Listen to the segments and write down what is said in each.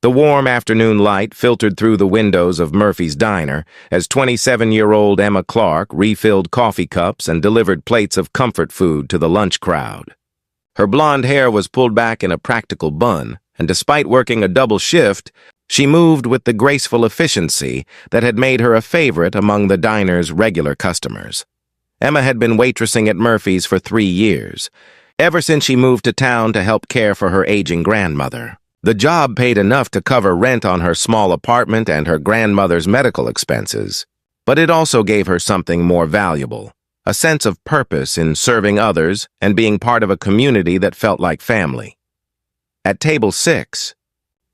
The warm afternoon light filtered through the windows of Murphy's Diner as 27-year-old Emma Clark refilled coffee cups and delivered plates of comfort food to the lunch crowd. Her blonde hair was pulled back in a practical bun, and despite working a double shift, she moved with the graceful efficiency that had made her a favorite among the diner's regular customers. Emma had been waitressing at Murphy's for 3 years, ever since she moved to town to help care for her aging grandmother. The job paid enough to cover rent on her small apartment and her grandmother's medical expenses, but it also gave her something more valuable, a sense of purpose in serving others and being part of a community that felt like family. At table 6,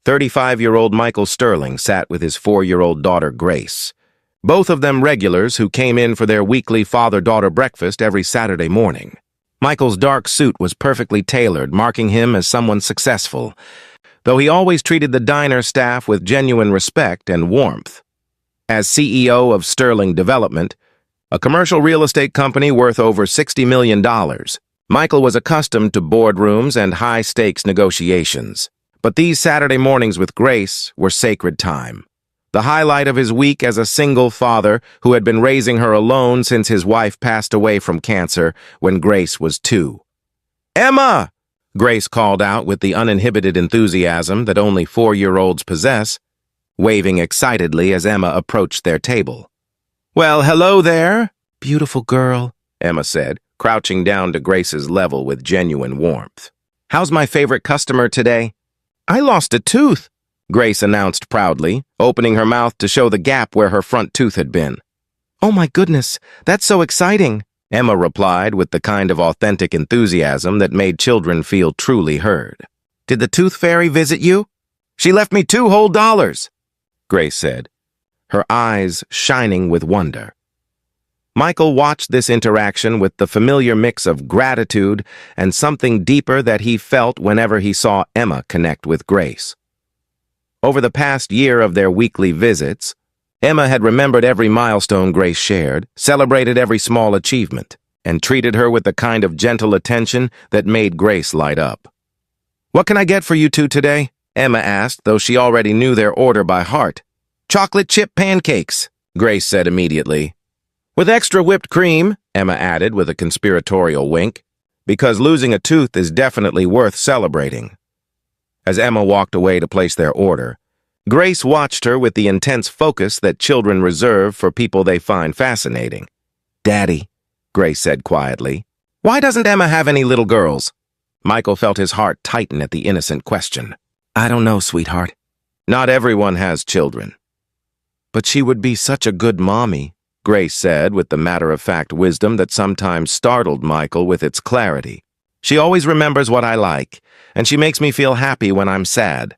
35-year-old Michael Sterling sat with his 4-year-old daughter Grace, both of them regulars who came in for their weekly father-daughter breakfast every Saturday morning. Michael's dark suit was perfectly tailored, marking him as someone successful, though he always treated the diner staff with genuine respect and warmth. As CEO of Sterling Development, a commercial real estate company worth over $60 million, Michael was accustomed to boardrooms and high-stakes negotiations. But these Saturday mornings with Grace were sacred time, the highlight of his week as a single father who had been raising her alone since his wife passed away from cancer when Grace was 2. "Emma!" Grace called out with the uninhibited enthusiasm that only 4-year-olds possess, waving excitedly as Emma approached their table. "Well, hello there, beautiful girl," Emma said, crouching down to Grace's level with genuine warmth. "How's my favorite customer today?" "I lost a tooth," Grace announced proudly, opening her mouth to show the gap where her front tooth had been. "Oh my goodness, that's so exciting," Emma replied with the kind of authentic enthusiasm that made children feel truly heard. "Did the tooth fairy visit you?" "She left me $2 whole," Grace said, her eyes shining with wonder. Michael watched this interaction with the familiar mix of gratitude and something deeper that he felt whenever he saw Emma connect with Grace. Over the past year of their weekly visits, Emma had remembered every milestone Grace shared, celebrated every small achievement, and treated her with the kind of gentle attention that made Grace light up. "What can I get for you two today?" Emma asked, though she already knew their order by heart. "Chocolate chip pancakes," Grace said immediately. "With extra whipped cream," Emma added with a conspiratorial wink, "because losing a tooth is definitely worth celebrating." As Emma walked away to place their order, Grace watched her with the intense focus that children reserve for people they find fascinating. "Daddy," Grace said quietly, "why doesn't Emma have any little girls?" Michael felt his heart tighten at the innocent question. "I don't know, sweetheart. Not everyone has children." "But she would be such a good mommy," Grace said with the matter-of-fact wisdom that sometimes startled Michael with its clarity. "She always remembers what I like, and she makes me feel happy when I'm sad."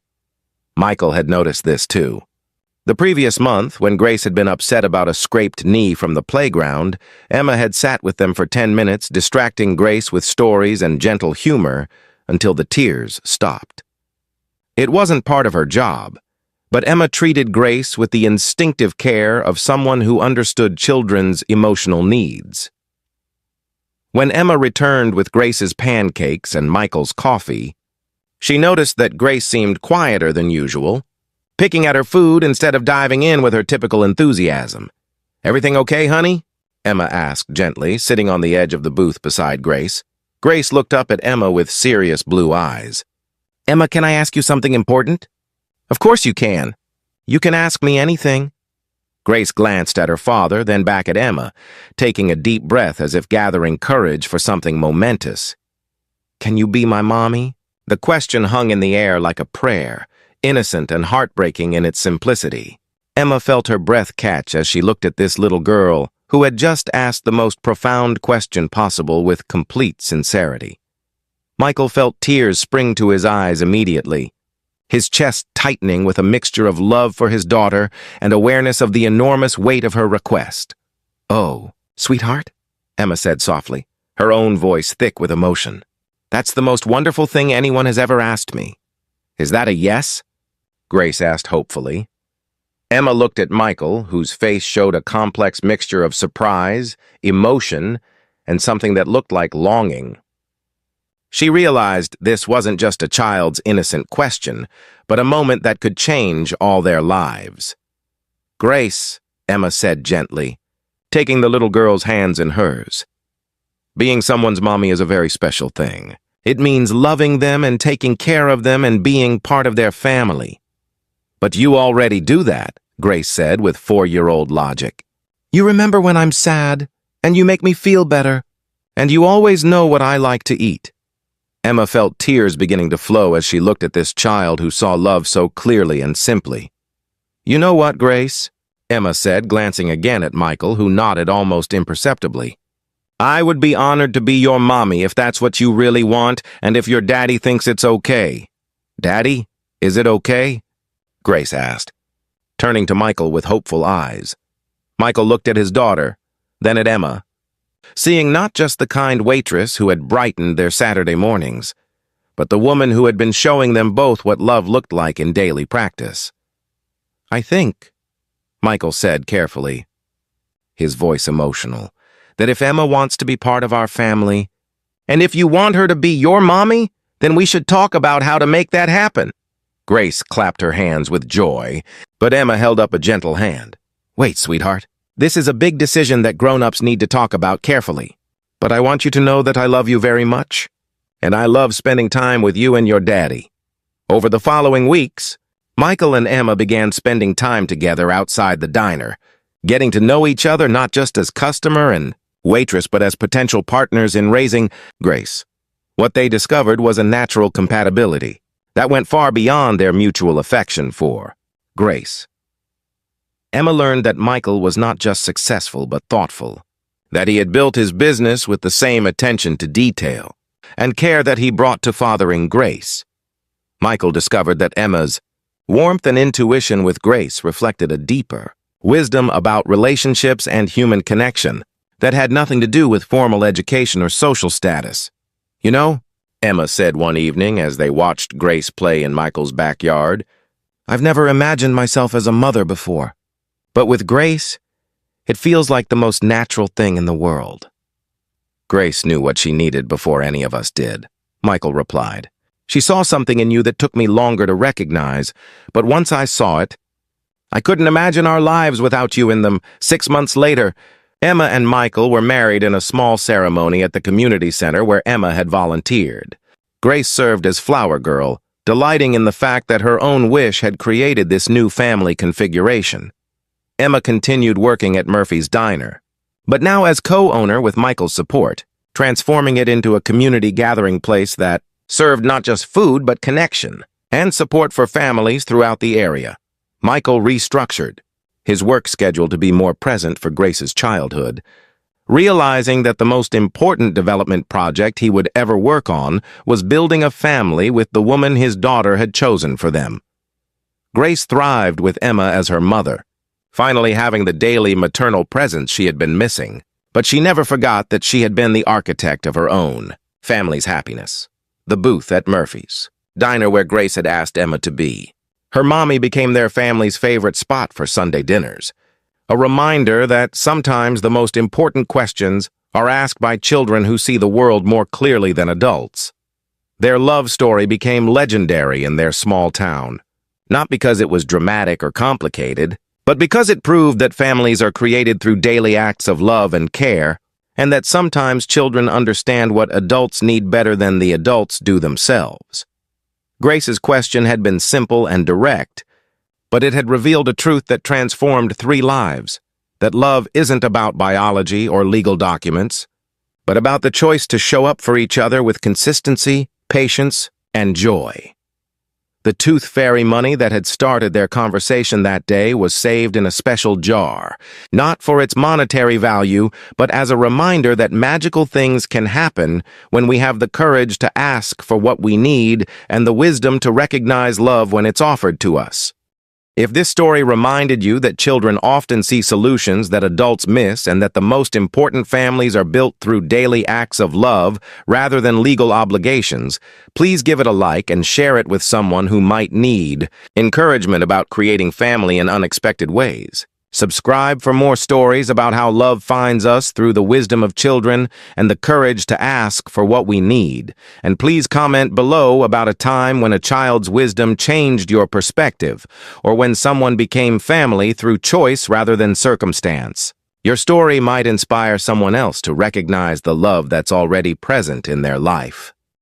Michael had noticed this too. The previous month, when Grace had been upset about a scraped knee from the playground, Emma had sat with them for 10 minutes, distracting Grace with stories and gentle humor until the tears stopped. It wasn't part of her job, but Emma treated Grace with the instinctive care of someone who understood children's emotional needs. When Emma returned with Grace's pancakes and Michael's coffee, she noticed that Grace seemed quieter than usual, picking at her food instead of diving in with her typical enthusiasm. "Everything okay, honey?" Emma asked gently, sitting on the edge of the booth beside Grace. Grace looked up at Emma with serious blue eyes. "Emma, can I ask you something important?" "Of course you can. You can ask me anything." Grace glanced at her father, then back at Emma, taking a deep breath as if gathering courage for something momentous. "Can you be my mommy?" The question hung in the air like a prayer, innocent and heartbreaking in its simplicity. Emma felt her breath catch as she looked at this little girl who had just asked the most profound question possible with complete sincerity. Michael felt tears spring to his eyes immediately, his chest tightening with a mixture of love for his daughter and awareness of the enormous weight of her request. "Oh, sweetheart," Emma said softly, her own voice thick with emotion. "That's the most wonderful thing anyone has ever asked me." "Is that a yes?" Grace asked hopefully. Emma looked at Michael, whose face showed a complex mixture of surprise, emotion, and something that looked like longing. She realized this wasn't just a child's innocent question, but a moment that could change all their lives. "Grace," Emma said gently, taking the little girl's hands in hers. "Being someone's mommy is a very special thing. It means loving them and taking care of them and being part of their family." "But you already do that," Grace said with 4-year-old logic. "You remember when I'm sad, and you make me feel better, and you always know what I like to eat." Emma felt tears beginning to flow as she looked at this child who saw love so clearly and simply. "You know what, Grace?" Emma said, glancing again at Michael, who nodded almost imperceptibly. "I would be honored to be your mommy if that's what you really want and if your daddy thinks it's okay." "Daddy, is it okay?" Grace asked, turning to Michael with hopeful eyes. Michael looked at his daughter, then at Emma, seeing not just the kind waitress who had brightened their Saturday mornings, but the woman who had been showing them both what love looked like in daily practice. "I think," Michael said carefully, his voice emotional, "that if Emma wants to be part of our family, and if you want her to be your mommy, then we should talk about how to make that happen." Grace clapped her hands with joy, but Emma held up a gentle hand. "Wait, sweetheart. This is a big decision that grown-ups need to talk about carefully. But I want you to know that I love you very much, and I love spending time with you and your daddy." Over the following weeks, Michael and Emma began spending time together outside the diner, getting to know each other not just as customer and waitress but as potential partners in raising Grace. What they discovered was a natural compatibility that went far beyond their mutual affection for Grace. Emma learned that Michael was not just successful but thoughtful, that he had built his business with the same attention to detail and care that he brought to fathering Grace. Michael discovered that Emma's warmth and intuition with Grace reflected a deeper wisdom about relationships and human connection that had nothing to do with formal education or social status. "You know," Emma said one evening as they watched Grace play in Michael's backyard, "I've never imagined myself as a mother before. But with Grace, it feels like the most natural thing in the world." "Grace knew what she needed before any of us did," Michael replied. "She saw something in you that took me longer to recognize, but once I saw it, I couldn't imagine our lives without you in them." 6 months later, Emma and Michael were married in a small ceremony at the community center where Emma had volunteered. Grace served as flower girl, delighting in the fact that her own wish had created this new family configuration. Emma continued working at Murphy's Diner, but now as co-owner with Michael's support, transforming it into a community gathering place that served not just food but connection and support for families throughout the area. Michael restructured his work schedule to be more present for Grace's childhood, realizing that the most important development project he would ever work on was building a family with the woman his daughter had chosen for them. Grace thrived with Emma as her mother, finally having the daily maternal presence she had been missing, but she never forgot that she had been the architect of her own family's happiness. The booth at Murphy's Diner where Grace had asked Emma to be. Her mommy became their family's favorite spot for Sunday dinners, a reminder that sometimes the most important questions are asked by children who see the world more clearly than adults. Their love story became legendary in their small town, not because it was dramatic or complicated, but because it proved that families are created through daily acts of love and care, and that sometimes children understand what adults need better than the adults do themselves. Grace's question had been simple and direct, but it had revealed a truth that transformed 3 lives, that love isn't about biology or legal documents, but about the choice to show up for each other with consistency, patience, and joy. The tooth fairy money that had started their conversation that day was saved in a special jar, not for its monetary value, but as a reminder that magical things can happen when we have the courage to ask for what we need and the wisdom to recognize love when it's offered to us. If this story reminded you that children often see solutions that adults miss and that the most important families are built through daily acts of love rather than legal obligations, please give it a like and share it with someone who might need encouragement about creating family in unexpected ways. Subscribe for more stories about how love finds us through the wisdom of children and the courage to ask for what we need. And please comment below about a time when a child's wisdom changed your perspective, or when someone became family through choice rather than circumstance. Your story might inspire someone else to recognize the love that's already present in their life.